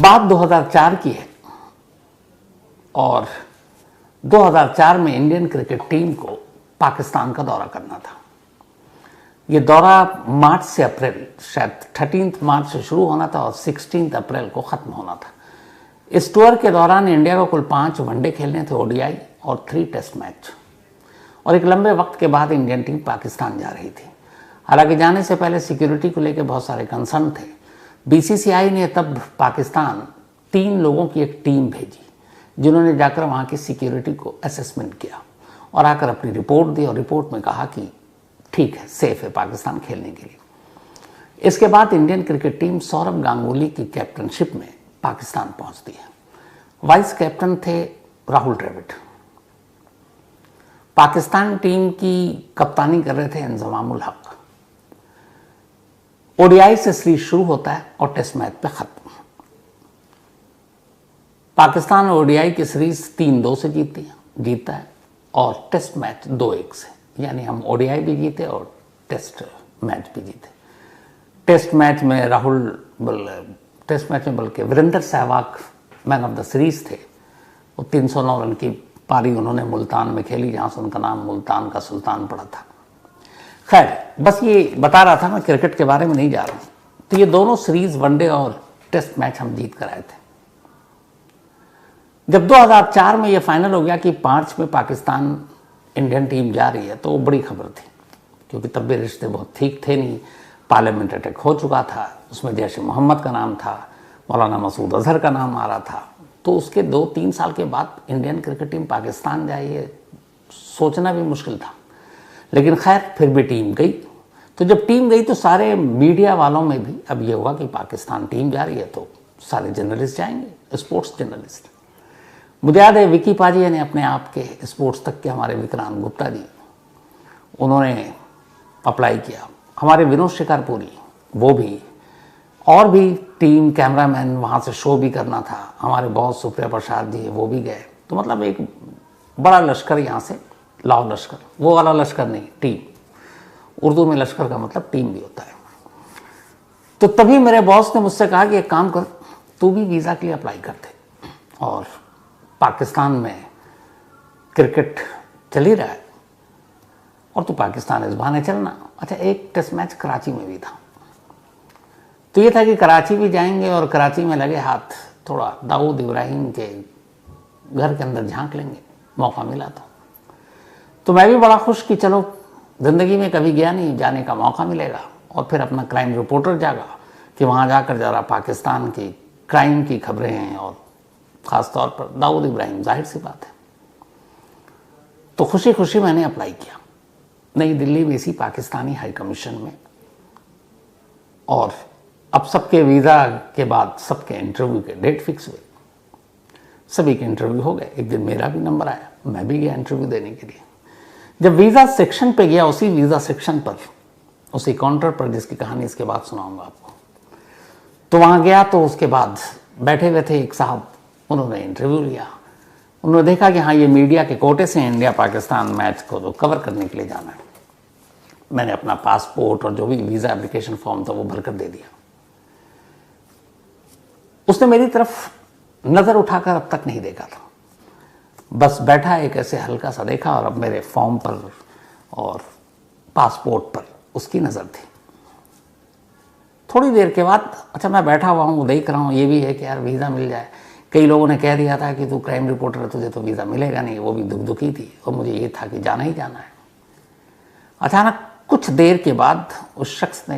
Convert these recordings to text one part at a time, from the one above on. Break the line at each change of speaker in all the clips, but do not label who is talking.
बात 2004 की है और 2004 में इंडियन क्रिकेट टीम को पाकिस्तान का दौरा करना था। ये दौरा मार्च से अप्रैल, शायद 13 मार्च से शुरू होना था और 16 अप्रैल को ख़त्म होना था। इस टूर के दौरान इंडिया को कुल 5 वनडे खेलने थे, ओडीआई और 3 टेस्ट मैच, और एक लंबे वक्त के बाद इंडियन टीम पाकिस्तान जा रही थी। हालांकि जाने से पहले सिक्योरिटी को लेकर बहुत सारे कंसर्न थे। बीसीसीआई ने तब पाकिस्तान 3 लोगों की एक टीम भेजी जिन्होंने जाकर वहाँ की सिक्योरिटी को असेसमेंट किया और आकर अपनी रिपोर्ट दी और रिपोर्ट में कहा कि ठीक है, सेफ है पाकिस्तान खेलने के लिए। इसके बाद Indian cricket team Saurabh Ganguly की कैप्टनशिप में पाकिस्तान पहुंचती है। वाइस कैप्टन थे राहुल द्रविड़। पाकिस्तान टीम की कप्तानी कर रहे थे इंजमामुल हक। ओडीआई से सीरीज शुरू होता है और टेस्ट मैच पे खत्म। पाकिस्तान ओडीआई की सीरीज 3-2 से जीतता है और टेस्ट मैच 2-1 से, यानी हम ओडीआई भी जीते और टेस्ट मैच भी जीते। टेस्ट मैच में बल्कि Virender Sehwag man of the series थे। वो 309 रन की पारी उन्होंने मुल्तान में खेली, जहां से उनका नाम मुल्तान का सुल्तान पड़ा था। खैर, बस ये बता रहा था, मैं क्रिकेट के बारे में नहीं जा रहा हूं। तो ये दोनों सीरीज वनडे और टेस्ट मैच हम जीत कर आए थे। जब 2004 में ये फाइनल हो गया कि मार्च में पाकिस्तान इंडियन टीम जा रही है, तो वो बड़ी खबर थी, क्योंकि तब भी रिश्ते बहुत ठीक थे नहीं। पार्लियामेंट अटैक हो चुका था, उसमें जैश ए मोहम्मद का नाम था, मौलाना मसूद अजहर का नाम आ रहा था। तो उसके 2-3 साल के बाद इंडियन क्रिकेट टीम पाकिस्तान जाए, ये सोचना भी मुश्किल था। लेकिन खैर, फिर भी टीम गई। तो जब टीम गई तो सारे मीडिया वालों में भी अब ये हुआ कि पाकिस्तान टीम जा रही है, तो सारे जर्नलिस्ट जाएंगे, स्पोर्ट्स जर्नलिस्ट। मुझे याद है विकी पाजी ने अपने आप के स्पोर्ट्स तक के हमारे विक्रांत गुप्ता जी, उन्होंने अप्लाई किया। हमारे विनोद शिकारपुरी, वो भी, और भी टीम कैमरामैन, वहाँ से शो भी करना था। हमारे बॉस सुप्रिया प्रसाद जी, वो भी गए। तो मतलब एक बड़ा लश्कर यहाँ से, लाओ लश्कर, वो वाला लश्कर नहीं, टीम। उर्दू में लश्कर का मतलब टीम भी होता है। तो तभी मेरे बॉस ने मुझसे कहा कि एक काम कर, तू भी वीज़ा के लिए अप्लाई कर दे, और पाकिस्तान में क्रिकेट चल ही रहा है और तू पाकिस्तान इस बहाने चलना। अच्छा, एक टेस्ट मैच कराची में भी था, तो ये था कि कराची भी जाएंगे और कराची में लगे हाथ थोड़ा दाऊद इब्राहिम के घर के अंदर झांक लेंगे, मौका मिला तो मैं भी बड़ा खुश कि चलो, ज़िंदगी में कभी गया नहीं, जाने का मौका मिलेगा। और फिर अपना क्राइम रिपोर्टर जागा कि वहाँ जाकर ज़रा पाकिस्तान की क्राइम की खबरें हैं, और ख़ास तौर पर दाऊद इब्राहिम, जाहिर सी बात है। तो खुशी खुशी मैंने अप्लाई किया नई दिल्ली में इसी पाकिस्तानी हाई कमीशन में। और अब सबके वीज़ा के बाद सबके इंटरव्यू के डेट फिक्स हुए, सभी के इंटरव्यू हो गए। एक दिन मेरा भी नंबर आया, मैं भी गया इंटरव्यू देने के लिए। जब वीज़ा सेक्शन पे गया, उसी वीज़ा सेक्शन पर, उसी काउंटर पर, जिसकी कहानी इसके बाद सुनाऊंगा आपको, तो वहाँ गया तो उसके बाद बैठे हुए थे एक साहब, उन्होंने इंटरव्यू लिया। उन्होंने देखा कि हाँ, ये मीडिया के कोटे से इंडिया पाकिस्तान मैच को तो कवर करने के लिए जाना है। मैंने अपना पासपोर्ट और जो भी वीज़ा एप्लीकेशन फॉर्म था वो भरकर दे दिया। उसने मेरी तरफ नज़र उठाकर अब तक नहीं देखा था, बस बैठा एक ऐसे हल्का सा देखा, और अब मेरे फॉर्म पर और पासपोर्ट पर उसकी नज़र थी। थोड़ी देर के बाद, अच्छा मैं बैठा हुआ हूँ, देख रहा हूँ, ये भी है कि यार वीज़ा मिल जाए। कई लोगों ने कह दिया था कि तू क्राइम रिपोर्टर है, तुझे तो वीज़ा मिलेगा नहीं, वो भी दुखी थी, और मुझे ये था कि जाना ही जाना है। अचानक कुछ देर के बाद उस शख्स ने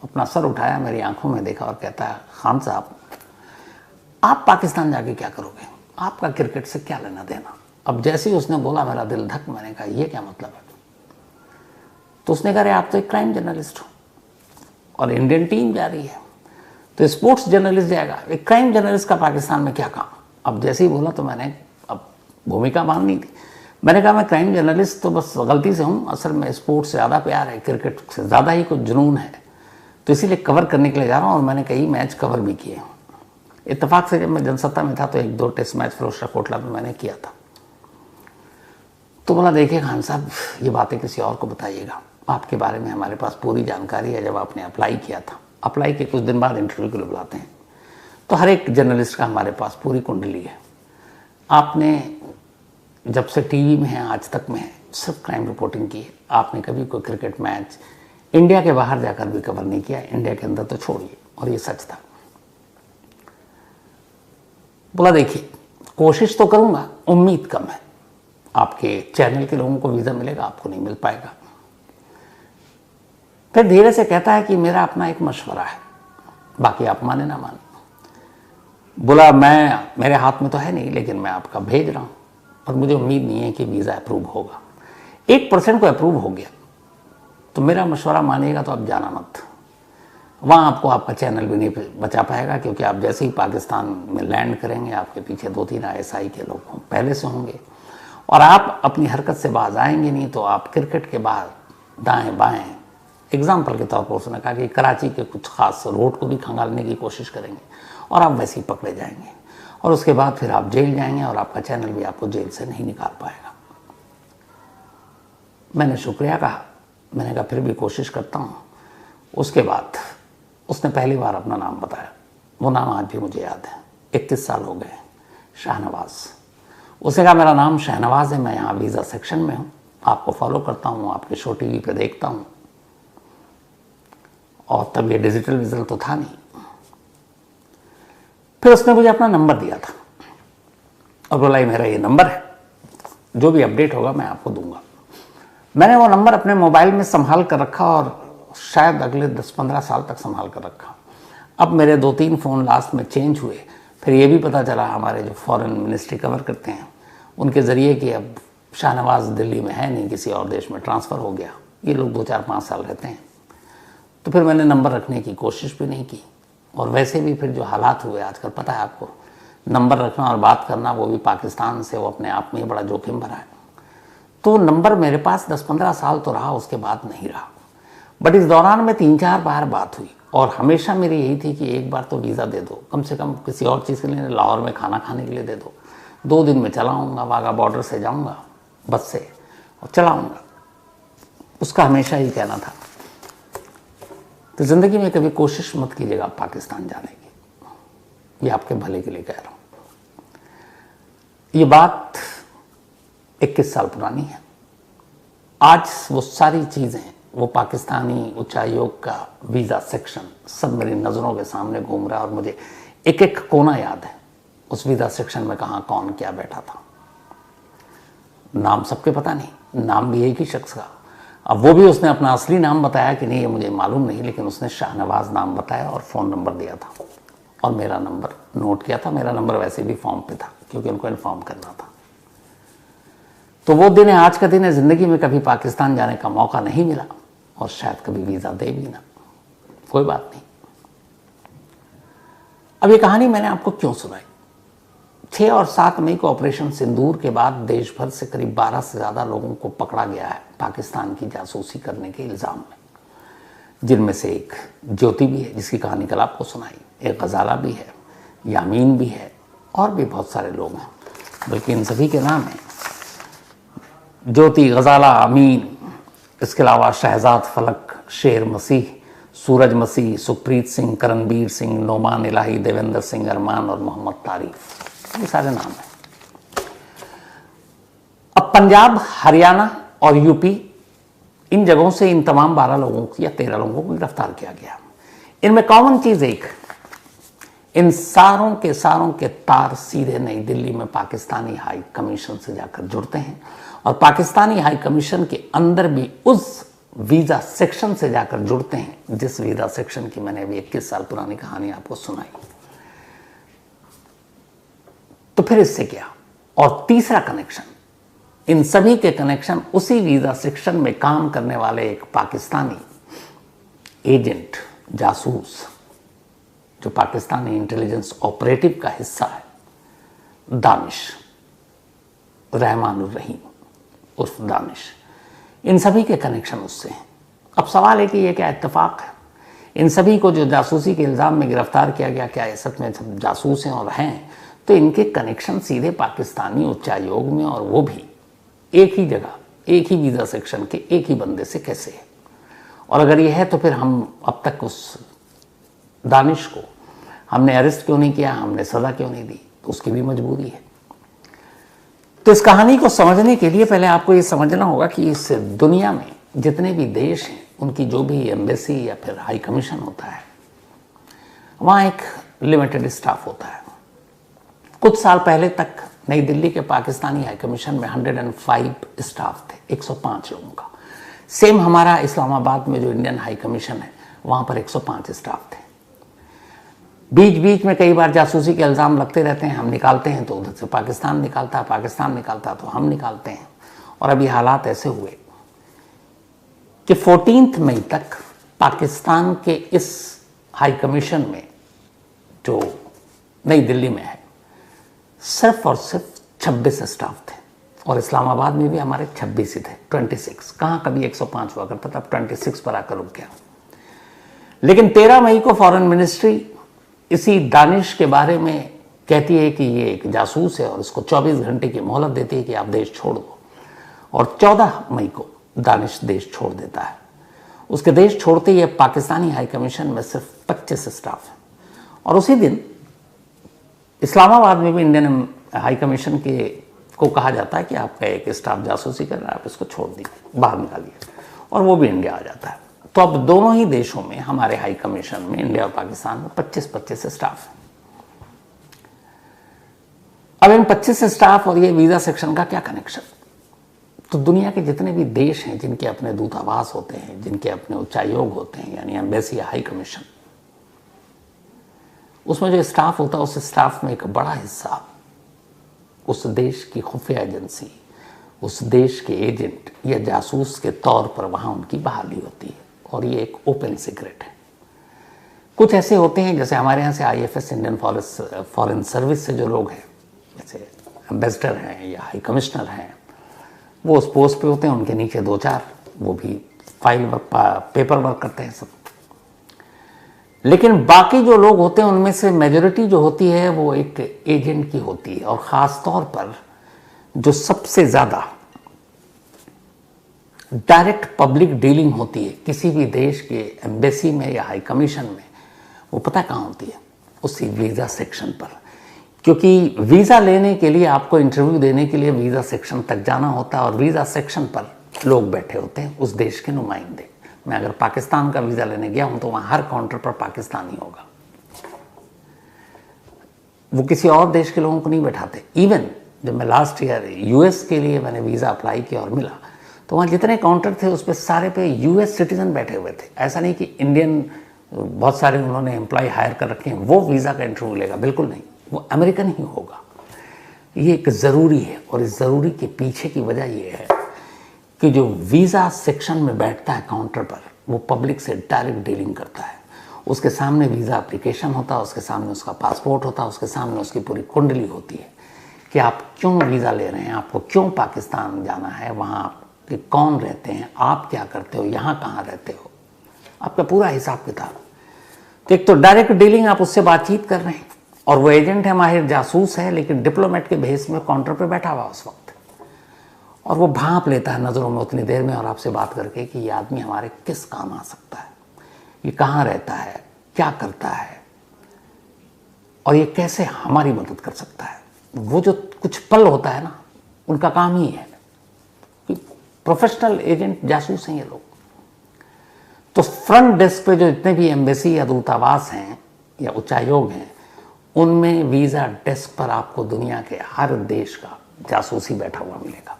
अपना सर उठाया, मेरी आंखों में देखा और कहता है, खान साहब, आप पाकिस्तान जाके क्या करोगे? आपका क्रिकेट से क्या लेना देना? अब जैसे ही उसने बोला, मेरा दिल धक। मैंने कहा, ये क्या मतलब है? तो उसने कहा, आप तो एक क्राइम जर्नलिस्ट हो और इंडियन टीम जा रही है, तो स्पोर्ट्स जर्नलिस्ट जाएगा, एक क्राइम जर्नलिस्ट का पाकिस्तान में क्या काम? अब जैसे ही बोला तो मैंने अब भूमिका बांधनी थी। मैंने कहा, मैं क्राइम जर्नलिस्ट तो बस गलती से हूँ, असल में स्पोर्ट्स से ज़्यादा प्यार है, क्रिकेट से ज़्यादा ही कुछ जुनून है, तो इसीलिए कवर करने के लिए जा रहा हूँ। और मैंने कई मैच कवर भी किए। इत्तेफाक से जब मैं जनसत्ता में था तो 1-2 टेस्ट मैच फिरोजशाह कोटला में मैंने किया था। तो बोला, देखिए खान साहब, ये बातें किसी और को बताइएगा, आपके बारे में हमारे पास पूरी जानकारी है। जब आपने अप्लाई किया था, अप्लाई के कुछ दिन बाद इंटरव्यू के लिए बुलाते हैं, तो हर एक जर्नलिस्ट का हमारे पास पूरी कुंडली है। आपने जब से टीवी में है आज तक में है सिर्फ क्राइम रिपोर्टिंग की है। आपने कभी कोई क्रिकेट मैच इंडिया के बाहर जाकर भी कवर नहीं किया, इंडिया के अंदर तो छोड़िए। और ये सच था। बोला देखिए कोशिश तो करूंगा, उम्मीद कम है। आपके चैनल के लोगों को वीज़ा मिलेगा, आपको नहीं मिल पाएगा। फिर धीरे से कहता है कि मेरा अपना एक मशवरा है, बाकी आप माने ना माने। बोला मेरे हाथ में तो है नहीं, लेकिन मैं आपका भेज रहा हूं और मुझे उम्मीद नहीं है कि वीज़ा अप्रूव होगा। 1% को अप्रूव हो गया तो मेरा मशवरा मानिएगा तो आप जाना मत। वहाँ आपको आपका चैनल भी नहीं बचा पाएगा, क्योंकि आप जैसे ही पाकिस्तान में लैंड करेंगे आपके पीछे 2-3 ISI के लोग पहले से होंगे और आप अपनी हरकत से बाज आएंगे नहीं तो आप क्रिकेट के बाद दाएं बाएं, एग्जाम्पल के तौर पर उसने कहा कि कराची के कुछ खास रोड को भी खंगालने की कोशिश करेंगे और आप वैसे ही पकड़े जाएंगे और उसके बाद फिर आप जेल जाएंगे और आपका चैनल भी आपको जेल से नहीं निकाल पाएगा। मैंने शुक्रिया कहा, मैंने कहा फिर भी कोशिश करता हूँ। उसके बाद उसने पहली बार अपना नाम बताया, वो नाम आज भी मुझे याद है। 31 साल हो गए, शाहनवाज। उसने कहा मेरा नाम शाहनवाज है, मैं यहाँ वीज़ा सेक्शन में हूँ, आपको फॉलो करता हूँ, आपके शो टीवी पे देखता हूँ। और तब ये डिजिटल विज़ल तो था नहीं। फिर उसने मुझे अपना नंबर दिया था और बोला ये मेरा ये नंबर है, जो भी अपडेट होगा मैं आपको दूंगा। मैंने वो नंबर अपने मोबाइल में संभाल कर रखा और शायद अगले 10-15 साल तक संभाल कर रखा। अब मेरे 2-3 फ़ोन लास्ट में चेंज हुए, फिर ये भी पता चला हमारे जो फॉरेन मिनिस्ट्री कवर करते हैं उनके ज़रिए कि अब शाहनवाज दिल्ली में है नहीं, किसी और देश में ट्रांसफ़र हो गया। ये लोग 2-4-5 साल रहते हैं। तो फिर मैंने नंबर रखने की कोशिश भी नहीं की। और वैसे भी फिर जो हालात हुए आजकल पता है आपको, नंबर रखना और बात करना वो भी पाकिस्तान से, वो अपने आप में ही बड़ा जोखिम भरा है। तो नंबर मेरे पास 10-15 साल तो रहा, उसके बाद नहीं रहा। बट इस दौरान में 3-4 बार बात हुई और हमेशा मेरी यही थी कि एक बार तो वीज़ा दे दो, कम से कम किसी और चीज़ के लिए, लाहौर में खाना खाने के लिए दे दो। 2 दिन में चला आऊँगा, वाघा बॉर्डर से जाऊँगा बस से और चला आऊँगा। उसका हमेशा ही कहना था। तो ज़िंदगी में कभी कोशिश मत कीजिएगा पाकिस्तान जाने की, ये आपके भले के लिए कह रहा हूँ। ये बात 21 साल पुरानी है। आज वो सारी चीज़ें, वो पाकिस्तानी उच्चायोग का वीज़ा सेक्शन सब मेरी नज़रों के सामने घूम रहा है और मुझे एक एक कोना याद है उस वीज़ा सेक्शन में कहाँ कौन क्या बैठा था। नाम सबके पता नहीं, नाम भी एक ही शख्स का। अब वो भी उसने अपना असली नाम बताया कि नहीं ये मुझे मालूम नहीं, लेकिन उसने शाहनवाज नाम बताया और फ़ोन नंबर दिया था और मेरा नंबर नोट किया था। मेरा नंबर वैसे भी फॉर्म पे था क्योंकि उनको इन्फॉर्म करना था। तो वो दिन है, आज का दिन है। ज़िंदगी में कभी पाकिस्तान जाने का मौका नहीं मिला और शायद कभी वीज़ा दे भी ना, कोई बात नहीं। अब ये कहानी मैंने आपको क्यों सुनाई? 6 और 7 मई को ऑपरेशन सिंदूर के बाद देश भर से करीब 12 से ज़्यादा लोगों को पकड़ा गया है पाकिस्तान की जासूसी करने के इल्ज़ाम में, जिनमें से एक ज्योति भी है जिसकी कहानी कल आपको सुनाई, एक गजाला भी है, यामीन भी है और भी बहुत सारे लोग हैं, बल्कि इन सभी के नाम हैं ज्योति, गजाला, अमीन, इसके अलावा शहजाद फलक, शेर मसीह, सूरज मसीह, सुखप्रीत सिंह, करणबीर सिंह, नोमान इलाही, देवेंद्र सिंह, अरमान और मोहम्मद तारीफ, ये सारे नाम हैं। अब पंजाब, हरियाणा और यूपी, इन जगहों से इन तमाम 12 लोगों या 13 लोगों को गिरफ्तार किया गया। इनमें कॉमन चीज़ एक, इन सारों के तार सीधे नई दिल्ली में पाकिस्तानी हाई कमीशन से जाकर जुड़ते हैं और पाकिस्तानी हाई कमीशन के अंदर भी उस वीज़ा सेक्शन से जाकर जुड़ते हैं जिस वीज़ा सेक्शन की मैंने अभी 21 साल पुरानी कहानी आपको सुनाई। तो फिर इससे क्या? और तीसरा कनेक्शन, इन सभी के कनेक्शन उसी वीज़ा सेक्शन में काम करने वाले एक पाकिस्तानी एजेंट, जासूस, जो पाकिस्तानी इंटेलिजेंस ऑपरेटिव का हिस्सा है, दानिश, रहमानुर रहीम उर्फ दानिश, इन सभी के कनेक्शन उससे हैं। अब सवाल है कि ये क्या इत्तेफाक है? इन सभी को जो जासूसी के इल्ज़ाम में गिरफ्तार किया गया, क्या ये सच में सब जासूस हैं और हैं? तो इनके कनेक्शन सीधे पाकिस्तानी उच्चायोग में, और वो भी एक ही जगह, एक ही वीज़ा सेक्शन के एक ही बंदे से कैसे है? और अगर ये है तो फिर हम अब तक उस दानिश को हमने अरेस्ट क्यों नहीं किया, हमने सज़ा क्यों नहीं दी, तो उसकी भी मजबूरी है। तो इस कहानी को समझने के लिए पहले आपको ये समझना होगा कि इस दुनिया में जितने भी देश हैं उनकी जो भी एम्बेसी या फिर हाई कमीशन होता है, वहाँ एक लिमिटेड स्टाफ होता है। कुछ साल पहले तक नई दिल्ली के पाकिस्तानी हाई कमीशन में 105 स्टाफ थे, 105 लोगों का। सेम हमारा इस्लामाबाद में जो इंडियन हाई कमीशन है वहाँ पर 105 स्टाफ थे। बीच बीच में कई बार जासूसी के इल्ज़ाम लगते रहते हैं, हम निकालते हैं तो उधर से पाकिस्तान निकालता है, पाकिस्तान निकालता है तो हम निकालते हैं। और अभी हालात ऐसे हुए कि 14 मई तक पाकिस्तान के इस हाई कमीशन में जो नई दिल्ली में है सिर्फ और सिर्फ 26 स्टाफ थे, और इस्लामाबाद में भी हमारे 26 ही थे, 26। कहाँ कभी 105 हुआ करता था, अब 26 पर आकर रुक गया। लेकिन 13 मई को फॉरेन मिनिस्ट्री इसी दानिश के बारे में कहती है कि ये एक जासूस है और इसको 24 घंटे की मोहलत देती है कि आप देश छोड़ दो। और 14 मई को दानिश देश छोड़ देता है। उसके देश छोड़ते ही पाकिस्तानी हाई कमीशन में सिर्फ 25 स्टाफ है। और उसी दिन इस्लामाबाद में भी इंडियन हाई कमीशन के को कहा जाता है कि आपका एक स्टाफ जासूसी कर रहा है, आप इसको छोड़ दीजिए, बाहर निकालिए, और वो भी इंडिया आ जाता है। तो अब दोनों ही देशों में हमारे हाई कमीशन में, इंडिया और पाकिस्तान में 25-25 स्टाफ है। अब इन 25 स्टाफ और ये वीज़ा सेक्शन का क्या कनेक्शन? तो दुनिया के जितने भी देश हैं जिनके अपने दूतावास होते हैं, जिनके अपने उच्चायोग होते हैं, यानी एम्बेसी या हाई कमीशन, उसमें जो स्टाफ होता है उस स्टाफ में एक बड़ा हिस्सा उस देश की खुफिया एजेंसी, उस देश के एजेंट या जासूस के तौर पर वहाँ उनकी बहाली होती है, और ये एक ओपन सीक्रेट है। कुछ ऐसे होते हैं जैसे हमारे यहाँ से IFS इंडियन फॉरेन सर्विस से जो लोग हैं, जैसे एम्बेसडर हैं या हाई कमिश्नर हैं, वो उस पोस्ट पे होते हैं, उनके नीचे 2-4 वो भी फाइल वर्क, पेपर वर्क करते हैं सब। लेकिन बाकी जो लोग होते हैं उनमें से मेजॉरिटी जो होती है वो एक एजेंट की होती है, और ख़ास तौर पर जो सबसे ज़्यादा डायरेक्ट पब्लिक डीलिंग होती है किसी भी देश के एम्बेसी में या हाई कमीशन में, वो पता कहाँ होती है? उसी वीज़ा सेक्शन पर। क्योंकि वीज़ा लेने के लिए आपको इंटरव्यू देने के लिए वीज़ा सेक्शन तक जाना होता है, और वीज़ा सेक्शन पर लोग बैठे होते हैं उस देश के नुमाइंदे। मैं अगर पाकिस्तान का वीज़ा लेने गया हूं तो वहां हर काउंटर पर पाकिस्तानी होगा, वो किसी और देश के लोगों को नहीं बैठाते। इवन जब मैं लास्ट ईयर US के लिए मैंने वीज़ा अप्लाई किया और मिला, तो वहाँ जितने काउंटर थे उस पर सारे पे US सिटीजन बैठे हुए थे। ऐसा नहीं कि इंडियन बहुत सारे उन्होंने एम्प्लॉय हायर कर रखे हैं, वो वीज़ा का इंटरव्यू लेगा, बिल्कुल नहीं, वो अमेरिकन ही होगा। ये एक ज़रूरी है, और इस ज़रूरी के पीछे की वजह ये है कि जो वीज़ा सेक्शन में बैठता है काउंटर पर, वो पब्लिक से डायरेक्ट डीलिंग करता है। उसके सामने वीज़ा एप्लीकेशन होता है, उसके सामने उसका पासपोर्ट होता है, उसके सामने उसकी पूरी कुंडली होती है कि आप क्यों वीज़ा ले रहे हैं, आपको क्यों पाकिस्तान जाना है, वहाँ आपके कौन रहते हैं, आप क्या करते हो, यहाँ कहाँ रहते हो, आपका पूरा हिसाब किताब। तो एक तो डायरेक्ट डीलिंग, आप उससे बातचीत कर रहे हैं, और वो एजेंट है, माहिर जासूस है, लेकिन डिप्लोमेट के भेस में काउंटर पे बैठा हुआ उस वक्त, और वो भांप लेता है नज़रों में उतनी देर में और आपसे बात करके कि ये आदमी हमारे किस काम आ सकता है, ये कहाँ रहता है, क्या करता है, और ये कैसे हमारी मदद कर सकता है। वो जो कुछ पल होता है ना, उनका काम ही है कि प्रोफेशनल एजेंट जासूस हैं ये लोग। तो फ्रंट डेस्क पे जो जितने भी एम्बेसी या दूतावास हैं या उच्चायोग हैं, उनमें वीज़ा डेस्क पर आपको दुनिया के हर देश का जासूसी बैठा हुआ मिलेगा।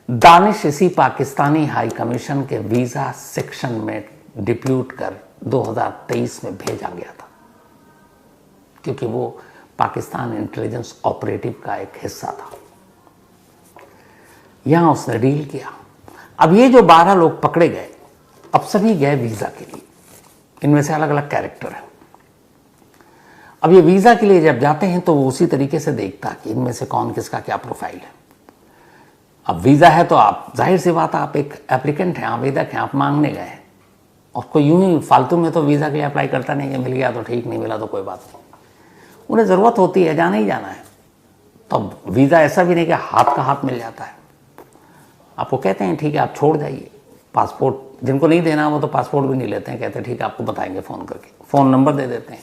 दानिश इसी पाकिस्तानी हाई कमीशन के वीज़ा सेक्शन में डिप्यूट कर 2023 में भेजा गया था, क्योंकि वो पाकिस्तान इंटेलिजेंस ऑपरेटिव का एक हिस्सा था। यहां उसने डील किया। अब ये जो 12 लोग पकड़े गए, अब सभी गए वीज़ा के लिए। इनमें से अलग अलग कैरेक्टर है। अब ये वीज़ा के लिए जब जाते हैं तो वो उसी तरीके से देखता है कि इनमें से कौन किसका क्या प्रोफाइल है। अब वीज़ा है तो आप, जाहिर सी बात है, आप एक एप्लीकेंट हैं, आवेदक हैं, आप मांगने गए हैं, और कोई यूं ही फालतू में तो वीज़ा के लिए अप्लाई करता नहीं है, मिल गया तो ठीक, नहीं मिला तो कोई बात नहीं। उन्हें ज़रूरत होती है, जाना ही जाना है। तो वीज़ा ऐसा भी नहीं कि हाथ का हाथ मिल जाता है। आपको कहते हैं ठीक है आप छोड़ जाइए, पासपोर्ट जिनको नहीं देना वो तो पासपोर्ट भी नहीं लेते हैं, कहते हैं ठीक है आपको बताएंगे फ़ोन करके, फ़ोन नंबर दे देते हैं।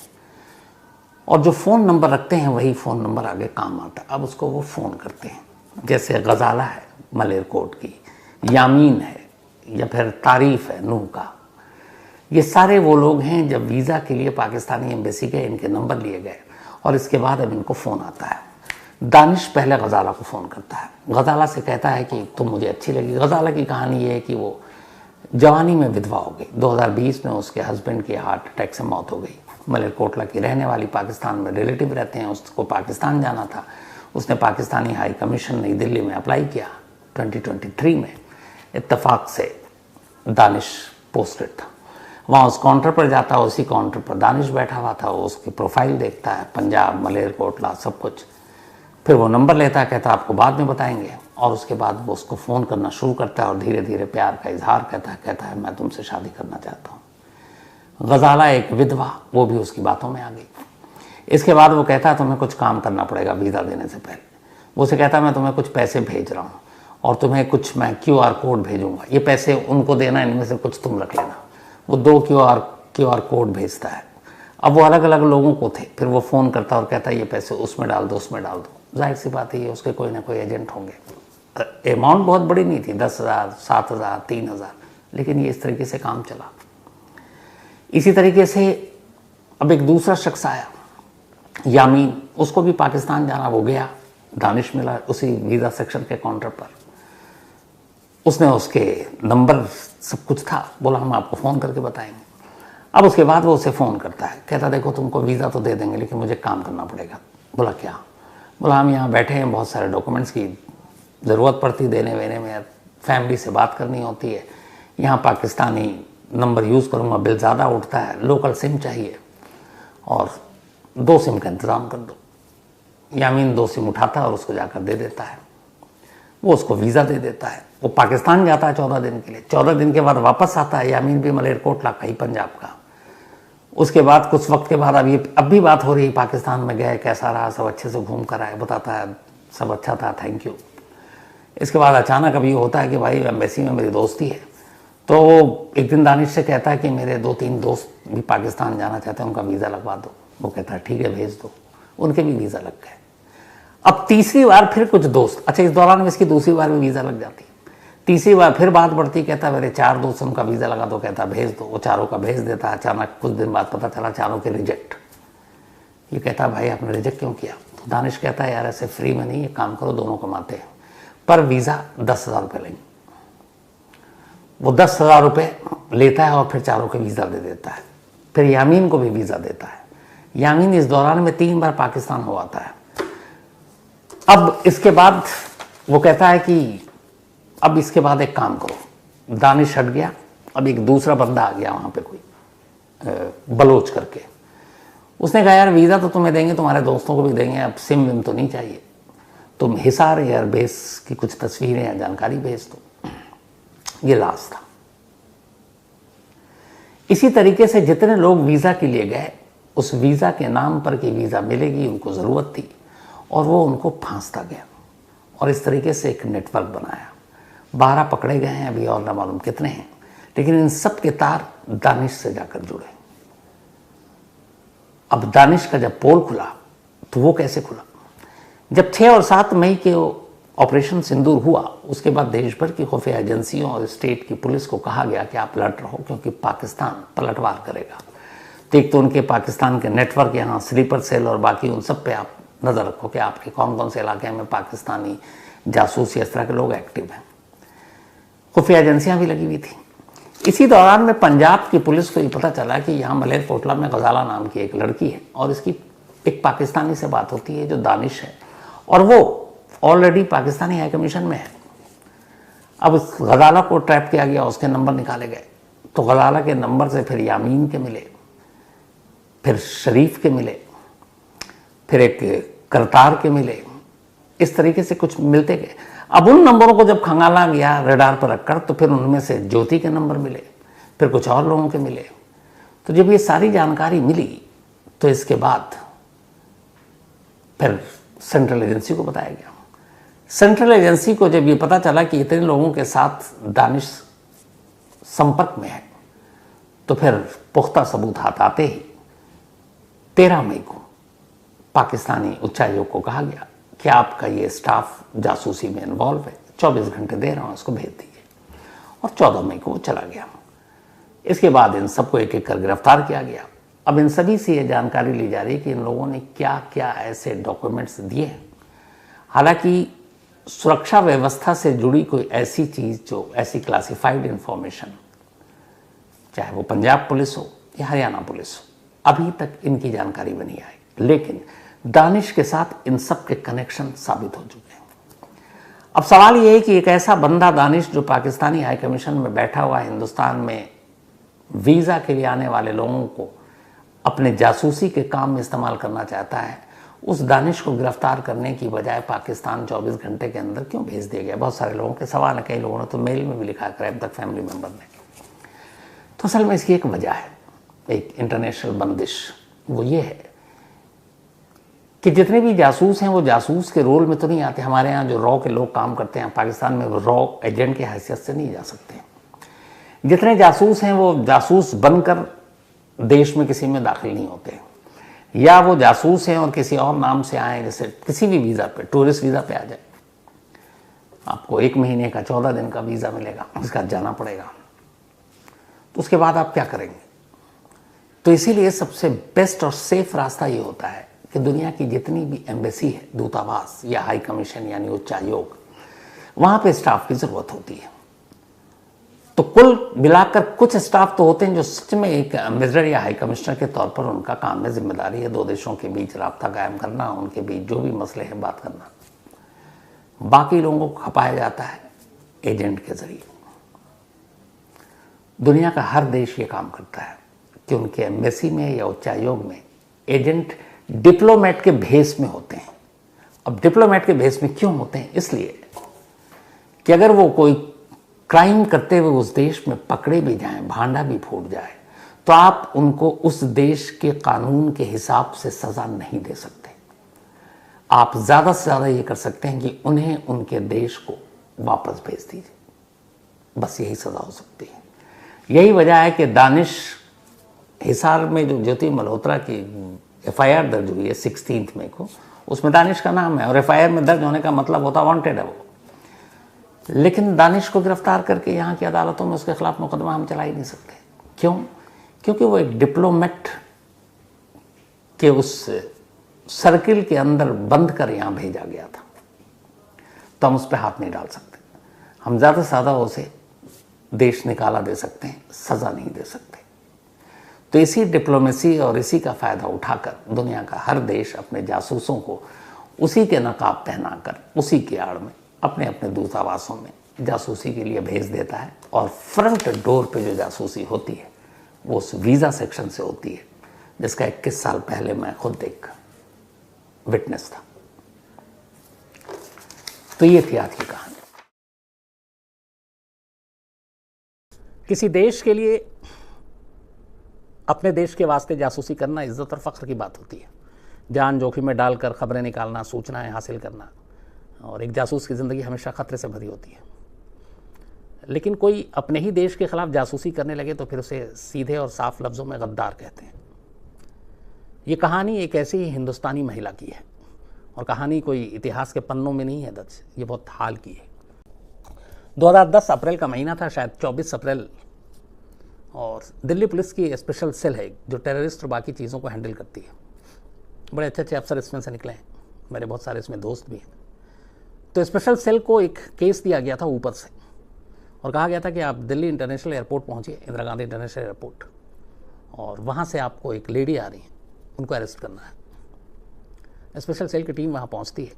और जो फ़ोन नंबर रखते हैं वही फ़ोन नंबर आगे काम आता है। अब उसको वो फ़ोन करते हैं, जैसे गजाला है मलेरकोट की, यामीन है, या फिर तारीफ़ है नूह का। ये सारे वो लोग हैं जब वीज़ा के लिए पाकिस्तानी एम्बेसी गए, इनके नंबर लिए गए और इसके बाद अब इनको फ़ोन आता है। दानिश पहले गजाला को फ़ोन करता है, गजाला से कहता है कि तुम मुझे अच्छी लगी। गजाला की कहानी ये है कि वो जवानी में विधवा हो गई। 2020 में उसके हस्बैंड की हार्ट अटैक से मौत हो गई। मलेरकोटला की रहने वाली, पाकिस्तान में रिलेटिव रहते हैं, उसको पाकिस्तान जाना था। उसने पाकिस्तानी हाई कमीशन नई दिल्ली में अप्लाई किया 2023 में। इत्तेफाक से दानिश पोस्टेड था वहाँ। उस काउंटर पर जाता है, उसी काउंटर पर दानिश बैठा हुआ था। वो उसकी प्रोफाइल देखता है, पंजाब, मलेरकोटला, सब कुछ। फिर वो नंबर लेता है, कहता है आपको बाद में बताएंगे। और उसके बाद वो उसको फ़ोन करना शुरू करता है और धीरे धीरे प्यार का इजहार कहता है मैं तुमसे शादी करना चाहता हूँ। गजाला एक विधवा, वो भी उसकी बातों में आ गई। इसके बाद वो कहता है तुम्हें कुछ काम करना पड़ेगा वीज़ा देने से पहले। वो उसे कहता है मैं तुम्हें कुछ पैसे भेज रहा हूँ और तुम्हें कुछ मैं QR कोड भेजूँगा, ये पैसे उनको देना, इनमें से कुछ तुम रख लेना। वो 2 QR कोड भेजता है। अब वो अलग अलग लोगों को थे। फिर वो फ़ोन करता और कहता है ये पैसे उसमें डाल दो, उसमें डाल दो। जाहिर सी बात है उसके कोई ना कोई एजेंट होंगे। अमाउंट बहुत बड़ी नहीं थी, 10,000, 7,000, 3,000, लेकिन ये इस तरीके से काम चला। इसी तरीके से अब एक दूसरा शख्स आया, यामीन, उसको भी पाकिस्तान जाना। वो गया, दानिश मिला उसी वीज़ा सेक्शन के काउंटर पर। उसने उसके नंबर सब कुछ था, बोला हम आपको फ़ोन करके बताएंगे। अब उसके बाद वो उसे फ़ोन करता है, कहता देखो तुमको वीज़ा तो दे देंगे लेकिन मुझे काम करना पड़ेगा। बोला क्या? बोला हम यहाँ बैठे हैं, बहुत सारे डॉक्यूमेंट्स की ज़रूरत पड़ती देने वेने में, फैमिली से बात करनी होती है। यहाँ पाकिस्तानी नंबर यूज़ करूँगा, बिल ज़्यादा उठता है, लोकल सिम चाहिए और 2 सिम का इंतज़ाम कर दो। यामीन 2 सिम उठाता है और उसको जाकर दे देता है। वो उसको वीज़ा दे देता है। वो पाकिस्तान जाता है 14 दिन के लिए। 14 दिन के बाद वापस आता है। यामीन भी मलेरकोटला का ही, पंजाब का। उसके बाद कुछ वक्त के बाद अब भी बात हो रही है, पाकिस्तान में गए, कैसा रहा, सब अच्छे से घूम कर आए। बताता है सब अच्छा था, थैंक यू। इसके बाद अचानक अभी होता है कि भाई एम्बेसी में मेरी दोस्ती है। तो एक दिन दानिश से कहता है कि मेरे 2-3 दोस्त भी पाकिस्तान जाना चाहते हैं, उनका वीज़ा लगवा दो। वो कहता है ठीक है भेज दो। उनके भी वीज़ा लग गए। अब तीसरी बार फिर कुछ दोस्त, अच्छा इस दौरान में इसकी दूसरी बार भी वीज़ा लग जाती है। तीसरी बार फिर बात बढ़ती, कहता मेरे 4 दोस्त, उनका वीज़ा लगा दो। कहता भेज दो। वो चारों का भेज देता। अचानक कुछ दिन बाद पता चला चारों के रिजेक्ट। ये कहता भाई आपने रिजेक्ट क्यों किया? तो दानिश कहता है यार ऐसे फ्री में नहीं, ये काम करो, दोनों कमाते हैं, पर वीज़ा 10,000 रुपये लेंगे। वो 10,000 रुपये लेता है और फिर चारों के वीज़ा दे देता है। फिर यामीन को भी वीज़ा देता है। यामीन इस दौरान में 3 बार पाकिस्तान हो आता है। अब इसके बाद वो कहता है कि अब इसके बाद एक काम करो। दानिश हट गया। अब एक दूसरा बंदा आ गया वहाँ पे, कोई बलोच करके। उसने कहा यार वीज़ा तो तुम्हें देंगे, तुम्हारे दोस्तों को भी देंगे, अब सिम विम तो नहीं चाहिए, तुम हिसार एयरबेस की कुछ तस्वीरें या जानकारी भेज दो। ये लास्ट था। इसी तरीके से जितने लोग वीज़ा के लिए गए, उस वीज़ा के नाम पर कि वीज़ा मिलेगी, उनको ज़रूरत थी और वो उनको फांसता गया और इस तरीके से एक नेटवर्क बनाया। 12 पकड़े गए हैं अभी और न मालूम कितने हैं, लेकिन इन सब के तार दानिश से जाकर जुड़े। अब दानिश का जब पोल खुला तो वो कैसे खुला? जब 6 और 7 मई के ऑपरेशन सिंदूर हुआ, उसके बाद देश भर की खुफिया एजेंसियों और स्टेट की पुलिस को कहा गया कि आप अलर्ट रहो क्योंकि पाकिस्तान पलटवार करेगा। तो एक तो उनके पाकिस्तान के नेटवर्क, यहाँ स्लीपर सेल और बाकी उन सब पे आप नज़र रखो कि आपके कौन कौन से इलाके में पाकिस्तानी जासूस या इस तरह के लोग एक्टिव हैं। खुफिया एजेंसियाँ भी लगी हुई थी। इसी दौरान में पंजाब की पुलिस को ये पता चला कि यहाँ मलेरकोटला में गजाला नाम की एक लड़की है और इसकी एक पाकिस्तानी से बात होती है जो दानिश है, और वो ऑलरेडी पाकिस्तानी हाई कमीशन में है। अब उस गजाला को ट्रैप किया गया, उसके नंबर निकाले गए। तो गजाला के नंबर से फिर यामीन के मिले, फिर शरीफ के मिले, फिर एक करतार के मिले। इस तरीके से कुछ मिलते गए। अब उन नंबरों को जब खंगाला गया रडार पर रखकर, तो फिर उनमें से ज्योति के नंबर मिले, फिर कुछ और लोगों के मिले। तो जब ये सारी जानकारी मिली तो इसके बाद फिर सेंट्रल एजेंसी को बताया गया। सेंट्रल एजेंसी को जब ये पता चला कि इतने लोगों के साथ दानिश संपर्क में है, तो फिर पुख्ता सबूत हाथ आते ही 13 मई को पाकिस्तानी उच्चायोग को कहा गया कि आपका ये स्टाफ जासूसी में इन्वॉल्व है, 24 घंटे दे रहा हूँ, उसको भेज दीजिए। और 14 मई को वो चला गया। इसके बाद इन सबको एक एक कर गिरफ्तार किया गया। अब इन सभी से ये जानकारी ली जा रही है कि इन लोगों ने क्या क्या ऐसे डॉक्यूमेंट्स दिए हैं। हालांकि सुरक्षा व्यवस्था से जुड़ी कोई ऐसी चीज़, जो ऐसी क्लासिफाइड इंफॉर्मेशन, चाहे वो पंजाब पुलिस हो या हरियाणा पुलिस हो, अभी तक इनकी जानकारी में नहीं आई। लेकिन दानिश के साथ इन सब के कनेक्शन साबित हो चुके हैं। अब सवाल ये है कि एक ऐसा बंदा दानिश जो पाकिस्तानी हाई कमीशन में बैठा हुआ हिंदुस्तान में वीज़ा के लिए आने वाले लोगों को अपने जासूसी के काम में इस्तेमाल करना चाहता है, उस दानिश को गिरफ्तार करने की बजाय पाकिस्तान 24 घंटे के अंदर क्यों भेज दिया गया? बहुत सारे लोगों के सवाल है। कई लोगों ने तो मेल में भी लिखा है, अब तक फैमिली मेम्बर ने। तो असल में इसकी एक वजह है, एक इंटरनेशनल बंदिश। वो ये है कि जितने भी जासूस हैं वो जासूस के रोल में तो नहीं आते। हमारे यहाँ जो रॉ के लोग काम करते हैं पाकिस्तान में, वो रॉ एजेंट की हैसियत से नहीं जा सकते। जितने जासूस हैं वो जासूस बनकर देश में किसी में दाखिल नहीं होते, या वो जासूस हैं और किसी और नाम से आए, जैसे किसी भी वीज़ा पे, टूरिस्ट वीज़ा पे आ जाए, आपको 1 महीने का 14 दिन का वीज़ा मिलेगा, उसके बाद जाना पड़ेगा। तो उसके बाद आप क्या करेंगे? तो इसीलिए सबसे बेस्ट और सेफ रास्ता ये होता है कि दुनिया की जितनी भी एम्बेसी है, दूतावास या हाई कमीशन यानी उच्चायोग, वहाँ पे स्टाफ की ज़रूरत होती है। तो कुल मिलाकर कुछ स्टाफ तो होते हैं जो सच में एक एम्बेसडर या हाई कमिश्नर के तौर पर उनका काम में जिम्मेदारी है दो देशों के बीच राब्ता कायम करना, उनके बीच जो भी मसले हैं बात करना। बाकी लोगों को खपाया जाता है एजेंट के जरिए। दुनिया का हर देश ये काम करता है कि उनके एम्बेसी में या उच्चायोग में एजेंट डिप्लोमेट के भेस में होते हैं। अब डिप्लोमेट के भेस में क्यों होते हैं? इसलिए कि अगर वो कोई क्राइम करते हुए उस देश में पकड़े भी जाएं, भांडा भी फूट जाए, तो आप उनको उस देश के कानून के हिसाब से सज़ा नहीं दे सकते। आप ज़्यादा से ज़्यादा ये कर सकते हैं कि उन्हें उनके देश को वापस भेज दीजिए, बस यही सज़ा हो सकती है। यही वजह है कि दानिश हिसार में जो ज्योति मल्होत्रा की FIR दर्ज हुई है 16 मई को, उसमें दानिश का नाम है और FIR में दर्ज होने का मतलब होता वांटेड है वो। लेकिन दानिश को गिरफ्तार करके यहाँ की अदालतों में उसके खिलाफ मुकदमा हम चला ही नहीं सकते। क्यों? क्योंकि वो एक डिप्लोमेट के उस सर्किल के अंदर बंद कर यहाँ भेजा गया था, तो हम उस पर हाथ नहीं डाल सकते। हम ज़्यादा से ज़्यादा उसे देश निकाला दे सकते हैं, सज़ा नहीं दे सकते। तो इसी डिप्लोमेसी और इसी का फ़ायदा उठाकर दुनिया का हर देश अपने जासूसों को उसी के नकाब पहनाकर उसी की आड़ में अपने अपने दूतावासों में जासूसी के लिए भेज देता है। और फ्रंट डोर पे जो जासूसी होती है वो उस वीज़ा सेक्शन से होती है, जिसका 21 साल पहले मैं खुद एक विटनेस था। तो ये थी आज की कहानी। किसी देश के लिए अपने देश के वास्ते जासूसी करना इज्जत और फख्र की बात होती है। जान जोखिम में डालकर खबरें निकालना, सूचनाएं हासिल करना, और एक जासूस की ज़िंदगी हमेशा खतरे से भरी होती है। लेकिन कोई अपने ही देश के खिलाफ जासूसी करने लगे तो फिर उसे सीधे और साफ लफ्ज़ों में गद्दार कहते हैं। ये कहानी एक ऐसी ही हिंदुस्तानी महिला की है, और कहानी कोई इतिहास के पन्नों में नहीं है दर्ज, ये बहुत हाल की है। 2010 अप्रैल का महीना था, शायद 24 अप्रैल, और दिल्ली पुलिस की स्पेशल सेल है जो टेररिस्ट और बाकी चीज़ों को हैंडल करती है। बड़े अच्छे अच्छे अफसर इसमें से निकले हैं, मेरे बहुत सारे इसमें दोस्त भी हैं। तो स्पेशल सेल को एक केस दिया गया था ऊपर से, और कहा गया था कि आप दिल्ली इंटरनेशनल एयरपोर्ट पहुंचिए, इंदिरा गांधी इंटरनेशनल एयरपोर्ट, और वहाँ से आपको एक लेडी आ रही है, उनको अरेस्ट करना है। स्पेशल सेल की टीम वहाँ पहुँचती है,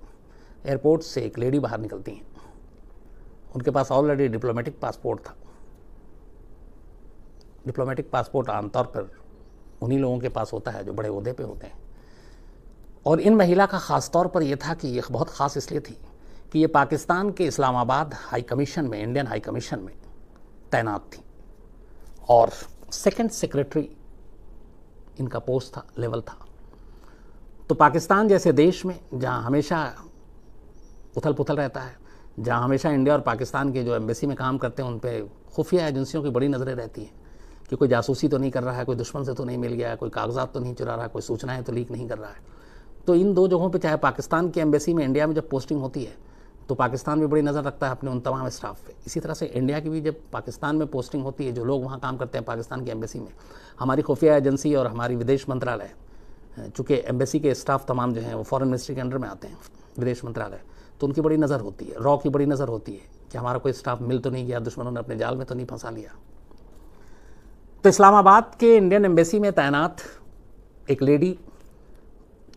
एयरपोर्ट से एक लेडी बाहर निकलती हैं, उनके पास ऑलरेडी डिप्लोमेटिक पासपोर्ट था। डिप्लोमेटिक पासपोर्ट आमतौर पर उन्हीं लोगों के पास होता है जो बड़े ओहदे पे होते हैं, और इन महिला का ख़ास तौर पर यह था कि ये बहुत ख़ास इसलिए थी कि ये पाकिस्तान के इस्लामाबाद हाई कमीशन में, इंडियन हाई कमीशन में तैनात थी, और सेकंड सेक्रेटरी इनका पोस्ट था, लेवल था। तो पाकिस्तान जैसे देश में जहाँ हमेशा उथल पुथल रहता है, जहाँ हमेशा इंडिया और पाकिस्तान के जो एम्बेसी में काम करते हैं उन पे खुफिया एजेंसियों की बड़ी नज़रें रहती हैं कि कोई जासूसी तो नहीं कर रहा है, कोई दुश्मन से तो नहीं मिल गया है, कोई कागजात तो नहीं चुरा रहा है, कोई सूचनाएं तो लीक नहीं कर रहा है। तो इन दो जगहों पे, चाहे पाकिस्तान की एम्बेसी में इंडिया में जब पोस्टिंग होती है तो पाकिस्तान भी बड़ी नज़र रखता है अपने उन तमाम स्टाफ पे। इसी तरह से इंडिया की भी जब पाकिस्तान में पोस्टिंग होती है, जो लोग वहाँ काम करते हैं पाकिस्तान की एम्बेसी में, हमारी खुफिया एजेंसी और हमारी विदेश मंत्रालय, चूँकि एम्बेसी के स्टाफ तमाम जो हैं वो फॉरेन मिनिस्ट्री के अंडर में आते हैं, विदेश मंत्रालय, तो उनकी बड़ी नज़र होती है, रॉ की बड़ी नज़र होती है कि हमारा कोई स्टाफ मिल तो नहीं गया, दुश्मनों ने अपने जाल में तो नहीं फंसा लिया। तो इस्लामाबाद के इंडियन एम्बेसी में तैनात एक लेडी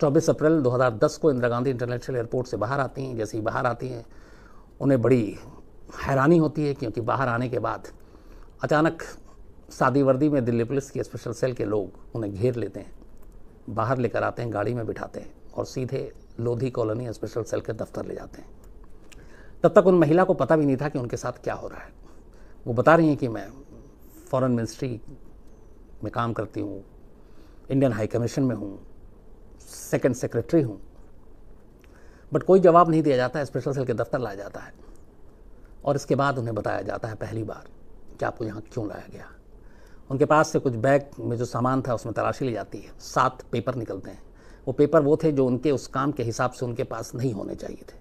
24 अप्रैल 2010 को इंदिरा गांधी इंटरनेशनल एयरपोर्ट से बाहर आती हैं। जैसे ही बाहर आती हैं उन्हें बड़ी हैरानी होती है, क्योंकि बाहर आने के बाद अचानक सादी वर्दी में दिल्ली पुलिस की स्पेशल सेल के लोग उन्हें घेर लेते हैं, बाहर लेकर आते हैं, गाड़ी में बिठाते हैं और सीधे लोधी कॉलोनी स्पेशल सेल के दफ्तर ले जाते हैं। तब तक उन महिला को पता भी नहीं था कि उनके साथ क्या हो रहा है। वो बता रही हैं कि मैं फॉरेन मिनिस्ट्री में काम करती हूँ, इंडियन हाई कमीशन में हूँ, सेकंड सेक्रेटरी हूँ, बट कोई जवाब नहीं दिया जाता है। स्पेशल सेल के दफ्तर लाया जाता है और इसके बाद उन्हें बताया जाता है पहली बार कि आपको यहाँ क्यों लाया गया। उनके पास से कुछ बैग में जो सामान था उसमें तलाशी ली जाती है, 7 पेपर निकलते हैं। वो पेपर वो थे जो उनके उस काम के हिसाब से उनके पास नहीं होने चाहिए थे,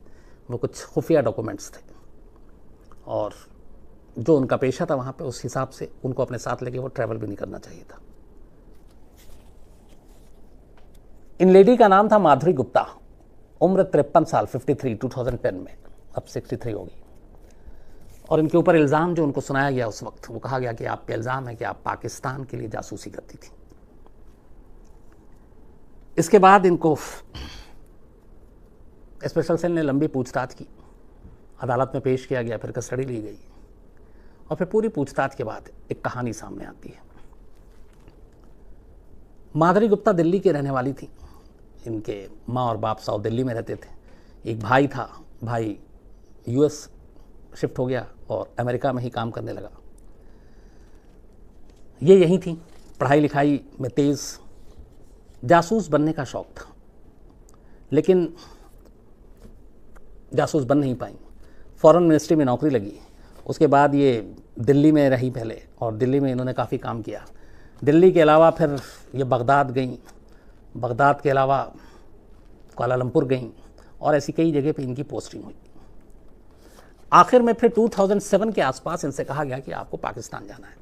वो कुछ खुफिया डॉक्यूमेंट्स थे और जो उनका पेशा था वहाँ पे उस हिसाब से उनको अपने साथ लेके वो ट्रैवल भी नहीं करना चाहिए था। इन लेडी का नाम था माधुरी गुप्ता, उम्र 53 साल, 53, 2010 में, अब 63 होगी। और इनके ऊपर इल्ज़ाम जो उनको सुनाया गया उस वक्त, वो कहा गया कि आप पे इल्ज़ाम है कि आप पाकिस्तान के लिए जासूसी करती थी। इसके बाद इनको स्पेशल सेल ने लंबी पूछताछ की, अदालत में पेश किया गया, फिर कस्टडी ली गई और फिर पूरी पूछताछ के बाद एक कहानी सामने आती है। माधुरी गुप्ता दिल्ली की रहने वाली थी। इनके माँ और बाप साउथ दिल्ली में रहते थे। एक भाई था, भाई यूएस शिफ्ट हो गया और अमेरिका में ही काम करने लगा। ये यहीं थी, पढ़ाई लिखाई में तेज़, जासूस बनने का शौक़ था, लेकिन जासूस बन नहीं पाई। फॉरेन मिनिस्ट्री में नौकरी लगी, उसके बाद ये दिल्ली में रही पहले और दिल्ली में इन्होंने काफ़ी काम किया। दिल्ली के अलावा फिर ये बगदाद गई, बगदाद के अलावा कुआलालंपुर गई और ऐसी कई जगह पे इनकी पोस्टिंग हुई। आखिर में फिर 2007 के आसपास इनसे कहा गया कि आपको पाकिस्तान जाना है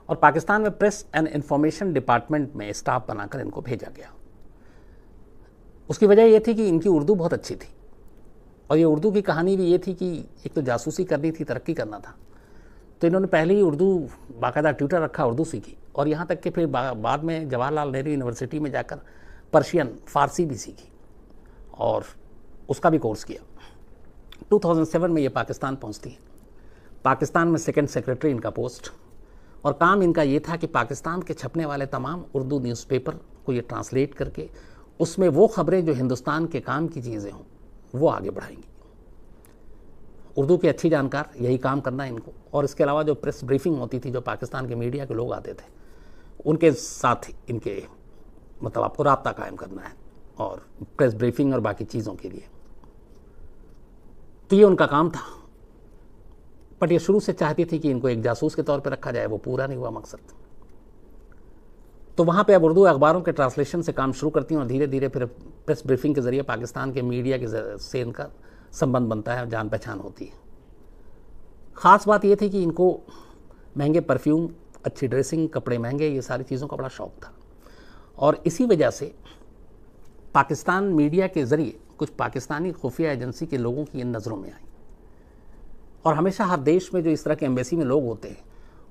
और पाकिस्तान में प्रेस एंड इंफॉर्मेशन डिपार्टमेंट में स्टाफ बनाकर इनको भेजा गया। उसकी वजह ये थी कि इनकी उर्दू बहुत अच्छी थी और ये उर्दू की कहानी भी ये थी कि एक तो जासूसी करनी थी, तरक्की करना था, तो इन्होंने पहले ही उर्दू बाकायदा ट्यूटर रखा, उर्दू सीखी और यहाँ तक कि फिर बाद में जवाहरलाल नेहरू यूनिवर्सिटी में जाकर पर्शियन, फ़ारसी भी सीखी और उसका भी कोर्स किया। 2007 में ये पाकिस्तान पहुँचती है। पाकिस्तान में सेकंड सेक्रेटरी इनका पोस्ट, और काम इनका ये था कि पाकिस्तान के छपने वाले तमाम उर्दू न्यूज़पेपर को ये ट्रांसलेट करके उसमें वो खबरें जो हिंदुस्तान के काम की चीज़ें हों वो आगे बढ़ाएंगी। उर्दू के अच्छी जानकार, यही काम करना इनको। और इसके अलावा जो प्रेस ब्रीफिंग होती थी, जो पाकिस्तान के मीडिया के लोग आते थे, उनके साथ इनके मतलब आपको राब्ता कायम करना है और प्रेस ब्रीफिंग और बाकी चीज़ों के लिए, तो ये उनका काम था। बट ये शुरू से चाहती थी कि इनको एक जासूस के तौर पर रखा जाए, वो पूरा नहीं हुआ मकसद। तो वहाँ पे अब उर्दू अखबारों के ट्रांसलेशन से काम शुरू करती हैं और धीरे धीरे फिर प्रेस ब्रीफिंग के ज़रिए पाकिस्तान के मीडिया के से इनका संबंध बनता है, जान पहचान होती है। ख़ास बात ये थी कि इनको महंगे परफ्यूम, अच्छी ड्रेसिंग, कपड़े महंगे, ये सारी चीज़ों का बड़ा शौक़ था और इसी वजह से पाकिस्तान मीडिया के ज़रिए कुछ पाकिस्तानी खुफिया एजेंसी के लोगों की इन नज़रों में आई। और हमेशा हर देश में जो इस तरह के एम्बेसी में लोग होते हैं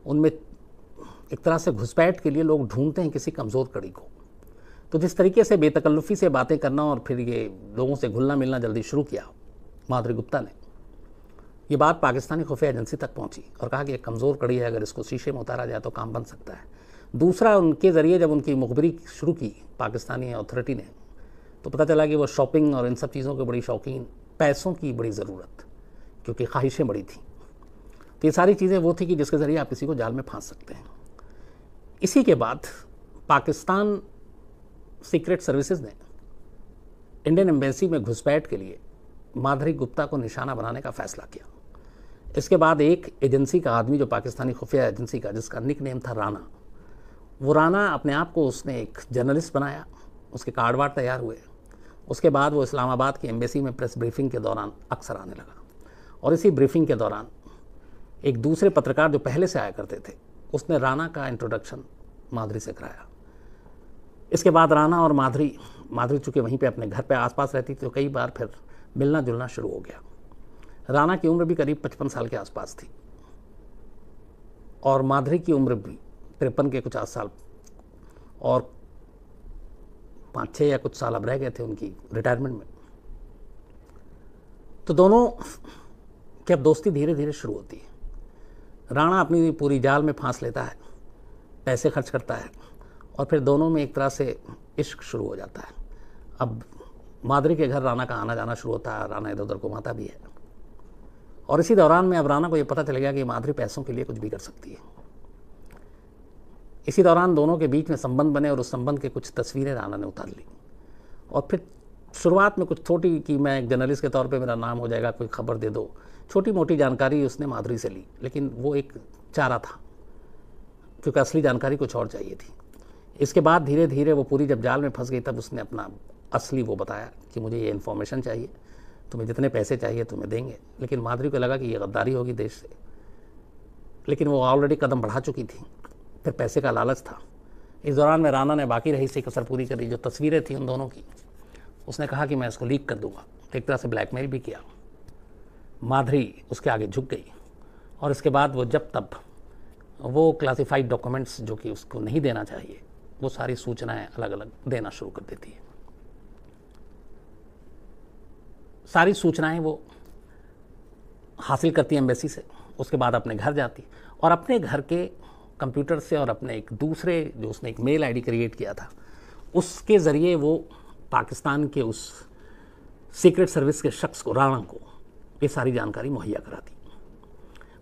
उनमें एक तरह से घुसपैठ के लिए लोग ढूंढते हैं किसी कमज़ोर कड़ी को। तो जिस तरीके से बेतकल्लुफ़ी से बातें करना और फिर ये लोगों से घुलना मिलना जल्दी शुरू किया माधुरी गुप्ता ने, ये बात पाकिस्तानी खुफिया एजेंसी तक पहुंची और कहा कि एक कमज़ोर कड़ी है, अगर इसको शीशे में उतारा जाए तो काम बन सकता है। दूसरा, उनके ज़रिए जब उनकी मुखबरी शुरू की पाकिस्तानी अथॉरिटी ने, तो पता चला कि वो शॉपिंग और इन सब चीज़ों के बड़ी शौकीन, पैसों की बड़ी ज़रूरत, क्योंकि ख्वाहिशें बड़ी थी। तो ये सारी चीज़ें वो थी कि जिसके ज़रिए आप किसी को जाल में फांस सकते हैं। इसी के बाद पाकिस्तान सीक्रेट सर्विसेज ने इंडियन एम्बेसी में घुसपैठ के लिए माधुरी गुप्ता को निशाना बनाने का फ़ैसला किया। इसके बाद एक एजेंसी का आदमी, जो पाकिस्तानी खुफिया एजेंसी का, जिसका निक नेम था राना, वो राना अपने आप को उसने एक जर्नलिस्ट बनाया, उसके कार्ड वार्ड तैयार हुए, उसके बाद वो इस्लामाबाद की एम्बेसी में प्रेस ब्रीफिंग के दौरान अक्सर आने लगा, और इसी ब्रीफिंग के दौरान एक दूसरे पत्रकार जो पहले से आया करते थे, उसने राणा का इंट्रोडक्शन माधुरी से कराया। इसके बाद राणा और माधुरी चूँकि वहीं पे अपने घर पे आसपास रहती थी, तो कई बार फिर मिलना जुलना शुरू हो गया। राणा की उम्र भी करीब 55 साल के आसपास थी, और माधुरी की उम्र भी 53 के कुछ 8 साल, और 5-6 या कुछ साल अब रह गए थे उनकी रिटायरमेंट में। तो दोनों की अब दोस्ती धीरे धीरे शुरू होती है। राणा अपनी पूरी जाल में फांस लेता है, पैसे खर्च करता है, और फिर दोनों में एक तरह से इश्क शुरू हो जाता है। अब माधुरी के घर राणा का आना जाना शुरू होता है, राणा इधर उधर घुमाता भी है, और इसी दौरान में अब राणा को ये पता चल गया कि माधुरी पैसों के लिए कुछ भी कर सकती है। इसी दौरान दोनों के बीच में संबंध बने, और उस संबंध के कुछ तस्वीरें राणा ने उतार ली, और फिर शुरुआत में कुछ छोटी कि मैं एक जर्नलिस्ट के तौर पे मेरा नाम हो जाएगा, कोई खबर दे दो, छोटी मोटी जानकारी उसने माधुरी से ली, लेकिन वो एक चारा था, क्योंकि असली जानकारी कुछ और चाहिए थी। इसके बाद धीरे धीरे वो पूरी जब जाल में फंस गई, तब उसने अपना असली वो बताया कि मुझे ये इन्फॉर्मेशन चाहिए, तुम्हें जितने पैसे चाहिए तुम्हें देंगे। लेकिन माधुरी को लगा कि ये गद्दारी होगी देश से, लेकिन वो ऑलरेडी कदम बढ़ा चुकी थी, फिर पैसे का लालच था। इस दौरान में राणा ने बाकी रही सी कसर पूरी करी, जो तस्वीरें थी उन दोनों की, उसने कहा कि मैं इसको लीक कर दूंगा, तो एक तरह से ब्लैकमेल भी किया। माधुरी उसके आगे झुक गई, और इसके बाद वो जब तब वो क्लासिफाइड डॉक्यूमेंट्स जो कि उसको नहीं देना चाहिए, वो सारी सूचनाएं अलग अलग देना शुरू कर देती है। सारी सूचनाएं वो हासिल करती एम्बेसी से, उसके बाद अपने घर जाती, और अपने घर के कंप्यूटर से और अपने एक दूसरे जो उसने एक मेल आईडी क्रिएट किया था, उसके ज़रिए वो पाकिस्तान के उस सीक्रेट सर्विस के शख्स को, राणा को, ये सारी जानकारी मुहैया कराती।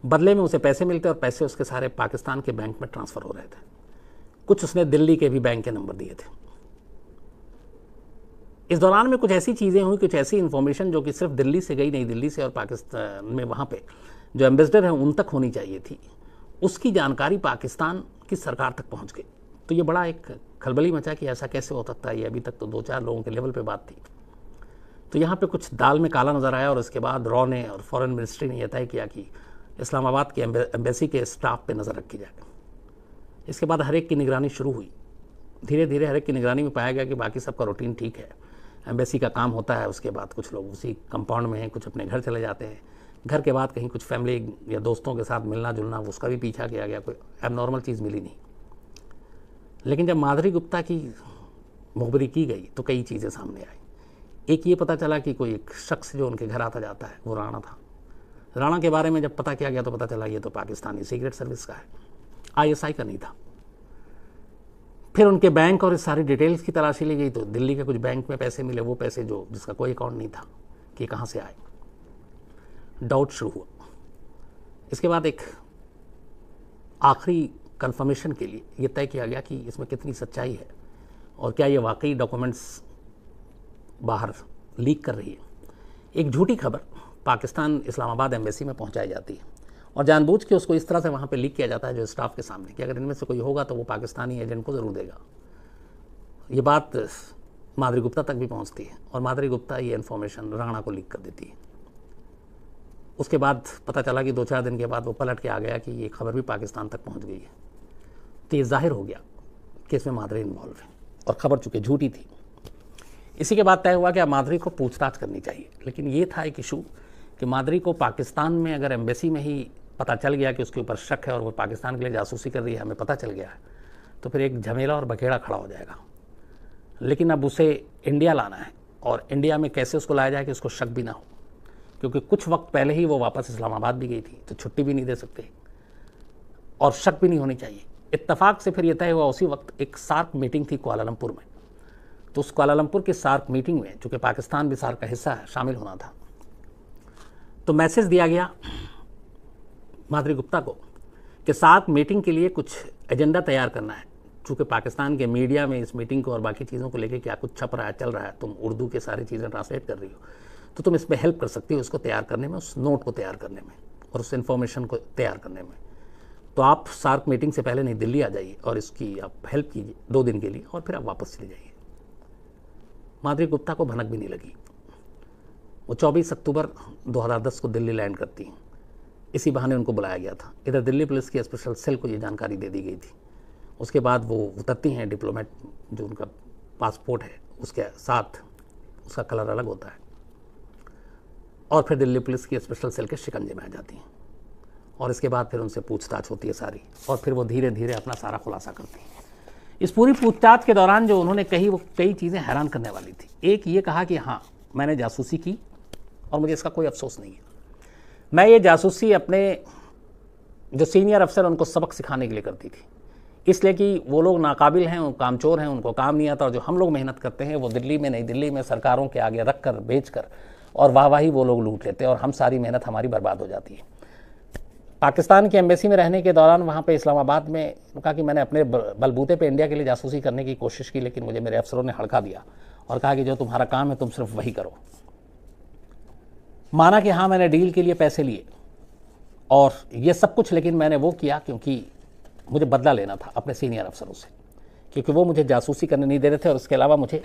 बदले में उसे पैसे मिलते, और पैसे उसके सारे पाकिस्तान के बैंक में ट्रांसफ़र हो रहे थे। कुछ उसने दिल्ली के भी बैंक के नंबर दिए थे। इस दौरान में कुछ ऐसी चीज़ें हुई, कुछ ऐसी इन्फॉर्मेशन जो कि सिर्फ दिल्ली से गई नहीं, दिल्ली से और पाकिस्तान में वहाँ पे जो एम्बेसडर हैं उन तक होनी चाहिए थी, उसकी जानकारी पाकिस्तान की सरकार तक पहुँच गई। तो ये बड़ा एक खलबली मचा कि ऐसा कैसे हो सकता है। ये अभी तक तो 2-4 लोगों के लेवल पे बात थी। तो यहाँ पे कुछ दाल में काला नज़र आया, और इसके बाद रॉ ने और फॉरेन मिनिस्ट्री ने यह तय किया कि इस्लामाबाद की एम्बेसी के स्टाफ पे नज़र रखी जाए। इसके बाद हर एक की निगरानी शुरू हुई। धीरे धीरे हर एक की निगरानी में पाया गया कि बाकी सबका रूटीन ठीक है, एम्बेसी का काम होता है। उसके बाद कुछ लोग उसी कंपाउंड में हैं, कुछ अपने घर चले जाते हैं। घर के बाद कहीं कुछ फैमिली या दोस्तों के साथ मिलना जुलना, उसका भी पीछा किया गया, कोई एबनॉर्मल चीज़ मिली नहीं। लेकिन जब माधुरी गुप्ता की मुखबरी की गई तो कई चीज़ें सामने आई। एक ये पता चला कि कोई एक शख्स जो उनके घर आता जाता है वो राणा था। राणा के बारे में जब पता किया गया तो पता चला ये तो पाकिस्तानी सीक्रेट सर्विस का है, ISI का नहीं था। फिर उनके बैंक और इस सारी डिटेल्स की तलाशी ली गई तो दिल्ली के कुछ बैंक में पैसे मिले, वो पैसे जो जिसका कोई अकाउंट नहीं था कि कहाँ से आए। डाउट शुरू हुआ। इसके बाद एक आखिरी कंफर्मेशन के लिए ये तय किया गया कि इसमें कितनी सच्चाई है और क्या ये वाकई डॉक्यूमेंट्स बाहर लीक कर रही है। एक झूठी खबर पाकिस्तान इस्लामाबाद एम्बेसी में पहुंचाई जाती है और जानबूझ के उसको इस तरह से वहाँ पे लीक किया जाता है जो स्टाफ के सामने कि अगर इनमें से कोई होगा तो वो पाकिस्तानी एजेंट को ज़रूर देगा। ये बात माधुरी गुप्ता तक भी पहुँचती है और माधुरी गुप्ता ये इन्फॉर्मेशन राणा को लीक कर देती है। उसके बाद पता चला कि 2-4 दिन के बाद वो पलट के आ गया कि ये खबर भी पाकिस्तान तक पहुँच गई है। तो ये जाहिर हो गया कि इसमें माधुरी इन्वॉल्व है और खबर चूँकि झूठी थी। इसी के बाद तय हुआ कि अब माधुरी को पूछताछ करनी चाहिए। लेकिन ये था एक इशू कि माधुरी को पाकिस्तान में अगर एम्बेसी में ही पता चल गया कि उसके ऊपर शक है और वो पाकिस्तान के लिए जासूसी कर रही है, हमें पता चल गया है, तो फिर एक झमेला और बखेड़ा खड़ा हो जाएगा। लेकिन अब उसे इंडिया लाना है और इंडिया में कैसे उसको लाया जाए कि उसको शक भी ना हो, क्योंकि कुछ वक्त पहले ही वो वापस इस्लामाबाद भी गई थी, तो छुट्टी भी नहीं दे सकते और शक भी नहीं होनी चाहिए। इत्तफाक से फिर यह तय हुआ उसी वक्त एक सार्क मीटिंग थी कुआलालंपुर में। तो उस कुआलालंपुर की सार्क मीटिंग में, चूँकि पाकिस्तान भी सार्क का हिस्सा है, शामिल होना था, तो मैसेज दिया गया माधुरी गुप्ता को कि सार्क मीटिंग के लिए कुछ एजेंडा तैयार करना है। चूँकि पाकिस्तान के मीडिया में इस मीटिंग को और बाकी चीज़ों को लेकर क्या कुछ छप रहा है, चल रहा है, तुम उर्दू के सारी चीज़ें ट्रांसलेट कर रही हो, तो तुम इसमें हेल्प कर सकती हो, इसको तैयार करने में, उस नोट को तैयार करने में और उस इन्फॉर्मेशन को तैयार करने में। तो आप सार्क मीटिंग से पहले नहीं दिल्ली आ जाइए और इसकी आप हेल्प कीजिए 2 दिन के लिए और फिर आप वापस चले जाइए। माधुरी गुप्ता को भनक भी नहीं लगी। वो 24 अक्टूबर 2010 को दिल्ली लैंड करती हैं। इसी बहाने उनको बुलाया गया था। इधर दिल्ली पुलिस की स्पेशल सेल को ये जानकारी दे दी गई थी। उसके बाद वो उतरती हैं, डिप्लोमेट जो उनका पासपोर्ट है उसके साथ, उसका कलर अलग होता है, और फिर दिल्ली पुलिस की स्पेशल सेल के शिकंजे में आ जाती हैं। और इसके बाद फिर उनसे पूछताछ होती है सारी, और फिर वो धीरे धीरे अपना सारा खुलासा करती हैं। इस पूरी पूछताछ के दौरान जो उन्होंने कही वो कई चीज़ें हैरान करने वाली थी। एक ये कहा कि हाँ, मैंने जासूसी की और मुझे इसका कोई अफसोस नहीं है। मैं ये जासूसी अपने जो सीनियर अफसर उनको सबक सिखाने के लिए करती थी, इसलिए कि वो लोग नाकाबिल हैं, वो कामचोर हैं, उनको काम नहीं आता, और जो हम लोग मेहनत करते हैं वो दिल्ली में, नई दिल्ली में सरकारों के आगे रख कर, बेच कर, और वाहवाही वो लोग लूट लेते हैं, और हम सारी मेहनत हमारी बर्बाद हो जाती है। पाकिस्तान की एम्बेसी में रहने के दौरान वहाँ पे इस्लामाबाद में कहा कि मैंने अपने बलबूते पे इंडिया के लिए जासूसी करने की कोशिश की, लेकिन मुझे मेरे अफसरों ने हड़का दिया और कहा कि जो तुम्हारा काम है तुम सिर्फ वही करो। माना कि हाँ, मैंने डील के लिए पैसे लिए और ये सब कुछ, लेकिन मैंने वो किया क्योंकि मुझे बदला लेना था अपने सीनियर अफसरों से, क्योंकि वो मुझे जासूसी करने नहीं दे रहे थे, और इसके अलावा मुझे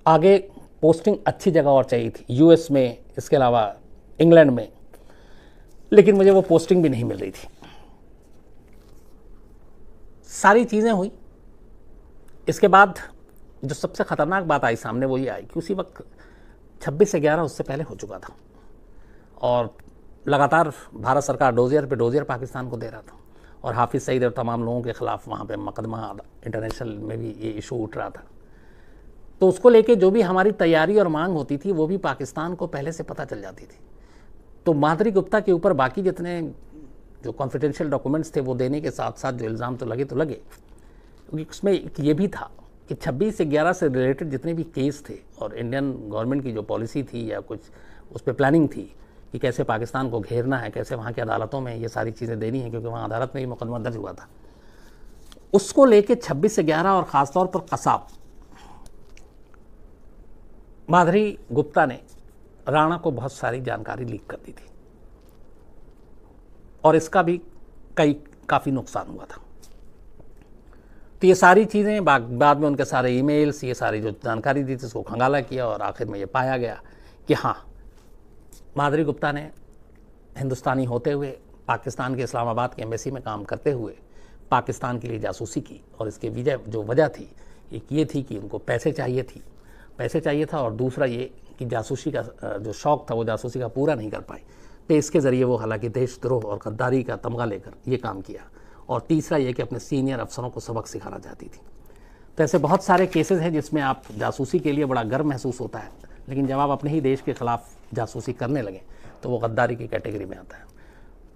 आगे पोस्टिंग अच्छी जगह और चाहिए थी, यूएस में, इसके अलावा इंग्लैंड में, लेकिन मुझे वो पोस्टिंग भी नहीं मिल रही थी। सारी चीज़ें हुई। इसके बाद जो सबसे ख़तरनाक बात आई सामने वो ये आई कि उसी वक्त 26 से 11 उससे पहले हो चुका था, और लगातार भारत सरकार डोजियर पे डोजियर पाकिस्तान को दे रहा था, और हाफिज़ सईद और तमाम लोगों के ख़िलाफ़ वहाँ पे मुकदमा इंटरनेशनल में भी ये इशू उठ रहा था। तो उसको लेके जो भी हमारी तैयारी और मांग होती थी वो भी पाकिस्तान को पहले से पता चल जाती थी। तो माधुरी गुप्ता के ऊपर बाकी जितने जो कॉन्फिडेंशियल डॉक्यूमेंट्स थे वो देने के साथ साथ जो इल्ज़ाम तो लगे, क्योंकि उसमें ये भी था कि 26 से 11 से रिलेटेड जितने भी केस थे, और इंडियन गवर्नमेंट की जो पॉलिसी थी या कुछ उस पर प्लानिंग थी कि कैसे पाकिस्तान को घेरना है, कैसे वहाँ की अदालतों में ये सारी चीज़ें देनी है, क्योंकि वहाँ अदालत में ही मुकदमा दर्ज हुआ था, उसको लेके 26 से 11 और ख़ासतौर पर कसाब माधुरी गुप्ता ने राणा को बहुत सारी जानकारी लीक कर दी थी, और इसका भी काफ़ी नुकसान हुआ था। तो ये सारी चीज़ें बाद में उनके सारे ईमेल्स, ये सारी जो जानकारी दी थी उसको खंगाला किया, और आखिर में ये पाया गया कि हाँ, माधुरी गुप्ता ने हिंदुस्तानी होते हुए पाकिस्तान के इस्लामाबाद के एम्बेसी में काम करते हुए पाकिस्तान के लिए जासूसी की, और इसके वजह थी एक ये थी कि उनको पैसे चाहिए था, और दूसरा ये कि जासूसी का जो शौक़ था वो जासूसी का पूरा नहीं कर पाई, तो इसके ज़रिए वो हालांकि देशद्रोह और गद्दारी का तमगा लेकर ये काम किया। और तीसरा ये कि अपने सीनियर अफसरों को सबक सिखाना चाहती थी। तो ऐसे बहुत सारे केसेस हैं जिसमें आप जासूसी के लिए बड़ा गर्व महसूस होता है, लेकिन जब आप अपने ही देश के ख़िलाफ़ जासूसी करने लगे तो वो गद्दारी की कैटेगरी में आता है।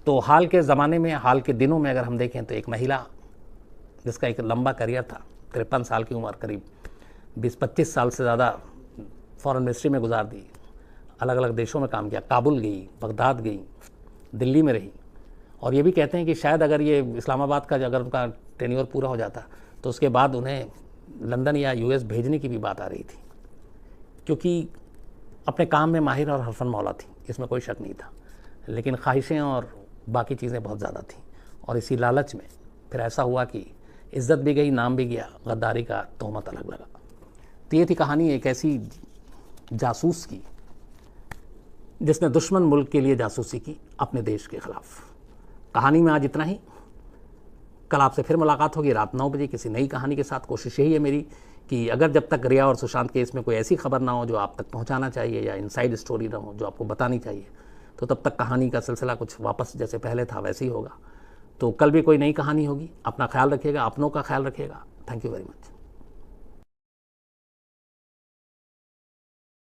तो हाल के ज़माने में, हाल के दिनों में अगर हम देखें तो एक महिला जिसका एक लंबा करियर था, 53 साल की उम्र, करीब 20-25 साल से ज़्यादा फॉरेन मिनिस्ट्री में गुजार दी, अलग अलग देशों में काम किया, काबुल गई, बगदाद गई, दिल्ली में रही, और ये भी कहते हैं कि शायद अगर ये इस्लामाबाद का अगर उनका टेन्योर पूरा हो जाता तो उसके बाद उन्हें लंदन या यूएस भेजने की भी बात आ रही थी, क्योंकि अपने काम में माहिर और हरफन मौला थी, इसमें कोई शक नहीं था, लेकिन ख्वाहिशें और बाकी चीज़ें बहुत ज़्यादा थीं, और इसी लालच में फिर ऐसा हुआ कि इज़्ज़त भी गई, नाम भी गया, गद्दारी का तोहमत अलग लगा। तो ये थी कहानी एक ऐसी जासूस की जिसने दुश्मन मुल्क के लिए जासूसी की अपने देश के ख़िलाफ़। कहानी में आज इतना ही। कल आपसे फिर मुलाकात होगी रात 9 बजे किसी नई कहानी के साथ। कोशिश यही है मेरी कि अगर जब तक रिया और सुशांत केस में कोई ऐसी खबर ना हो जो आप तक पहुंचाना चाहिए, या इनसाइड स्टोरी ना हो जो आपको बतानी चाहिए, तो तब तक कहानी का सिलसिला कुछ वापस जैसे पहले था वैसे ही होगा। तो कल भी कोई नई कहानी होगी। अपना ख्याल रखिएगा, अपनों का ख्याल रखिएगा। Thank you very much.